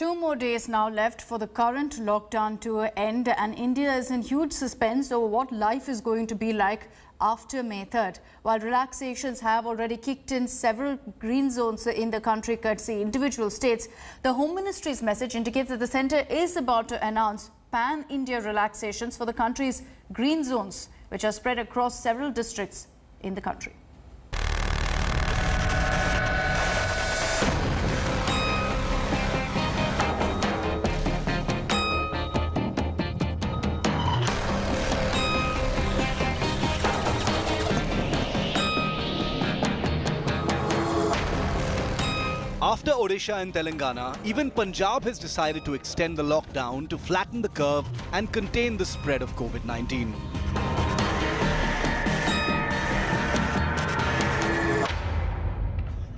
2 more days now left for the current lockdown to end, and India is in huge suspense over what life is going to be like after May 3rd. While relaxations have already kicked in several green zones in the country courtesy individual states, the Home Ministry's message indicates that the centre is about to announce pan-India relaxations for the country's green zones, which are spread across several districts in the country. After Odisha and Telangana, even Punjab has decided to extend the lockdown to flatten the curve and contain the spread of COVID-19.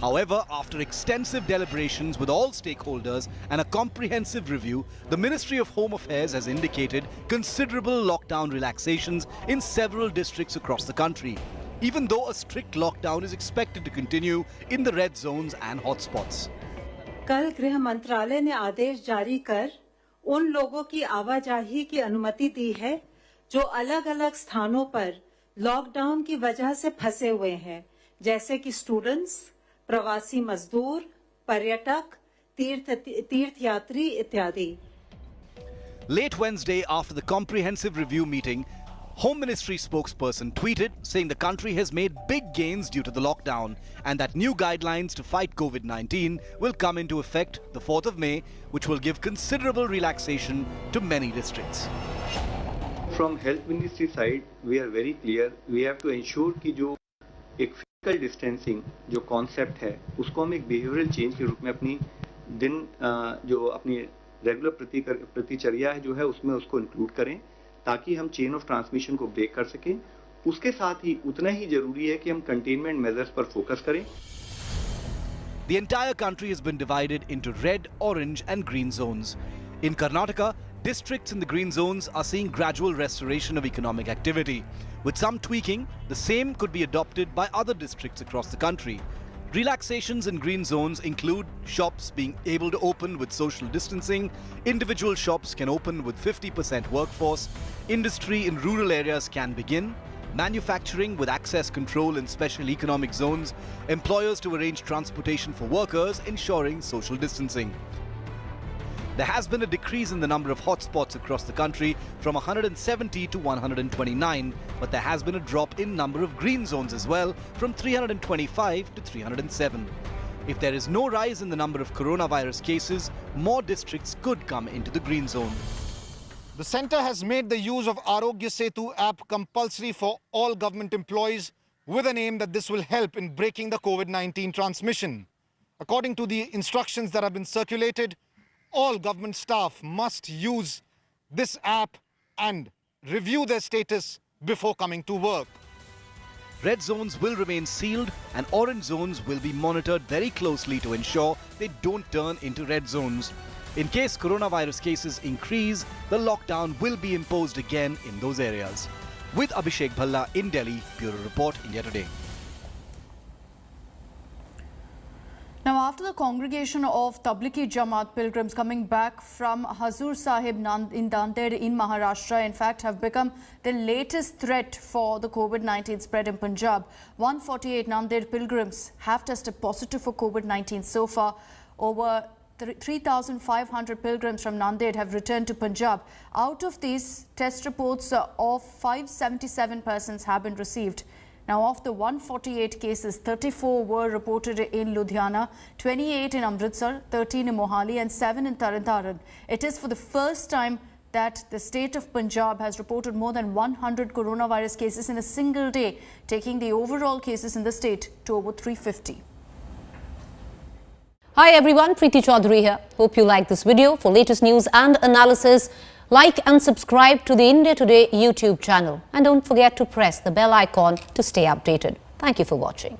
However, after extensive deliberations with all stakeholders and a comprehensive review, the Ministry of Home Affairs has indicated considerable lockdown relaxations in several districts across the country, even though a strict lockdown is expected to continue in the red zones and hotspots. कल गृह मंत्रालय ने आदेश जारी कर उन लोगों की आवाजाही की अनुमति दी है जो अलग-अलग स्थानों पर लॉकडाउन की वजह से फंसे हुए हैं, जैसे कि स्टूडेंट्स, प्रवासी मजदूर, पर्यटक, तीर्थयात्री इत्यादि. Late Wednesday, after the comprehensive review meeting, Home Ministry spokesperson tweeted saying the country has made big gains due to the lockdown and that new guidelines to fight COVID-19 will come into effect the 4th of May, which will give considerable relaxation to many districts. From Health Ministry side, we are very clear. We have to ensure कि जो एक physical distancing जो concept है, उसको हम एक behavioral change के रूप में अपनी जो अपनी regular प्रतिचर्या है जो है उसमें उसको include करें, ताकि हम चेन ऑफ ट्रांसमिशन को ब्रेक कर सकें. उसके साथ ही उतना ही जरूरी है कि हम कंटेनमेंट मेजर्स पर फोकस करें. The entire country has been divided into red, orange and green zones. In Karnataka, districts in the green zones are seeing gradual restoration of economic activity. With some tweaking, the same could be adopted by other districts across the country. Relaxations in green zones include shops being able to open with social distancing, individual shops can open with 50% workforce, industry in rural areas can begin, manufacturing with access control in special economic zones, employers to arrange transportation for workers, ensuring social distancing. There has been a decrease in the number of hotspots across the country from 170 to 129, but there has been a drop in number of green zones as well from 325 to 307. If there is no rise in the number of coronavirus cases, more districts could come into the green zone. The centre has made the use of Arogya Setu app compulsory for all government employees with an aim that this will help in breaking the COVID-19 transmission. According to the instructions that have been circulated, all government staff must use this app and review their status before coming to work. Red zones will remain sealed and orange zones will be monitored very closely to ensure they don't turn into red zones. In case coronavirus cases increase, the lockdown will be imposed again in those areas. With Abhishek Bhalla in Delhi, Bureau Report, India Today. Now, after the congregation of Tablighi Jamaat pilgrims coming back from Hazur Sahib in Nanded in Maharashtra, in fact, have become the latest threat for the COVID-19 spread in Punjab. 148 Nanded pilgrims have tested positive for COVID-19 so far. Over 3,500 pilgrims from Nanded have returned to Punjab. Out of these, test reports of 577 persons have been received. Now, of the 148 cases, 34 were reported in Ludhiana, 28 in Amritsar, 13 in Mohali and 7 in Tarn. It is for the first time that the state of Punjab has reported more than 100 coronavirus cases in a single day, taking the overall cases in the state to over 350. Hi everyone, Preeti Chaudhary here. Hope you like this video. For latest news and analysis, like and subscribe to the India Today YouTube channel. And don't forget to press the bell icon to stay updated. Thank you for watching.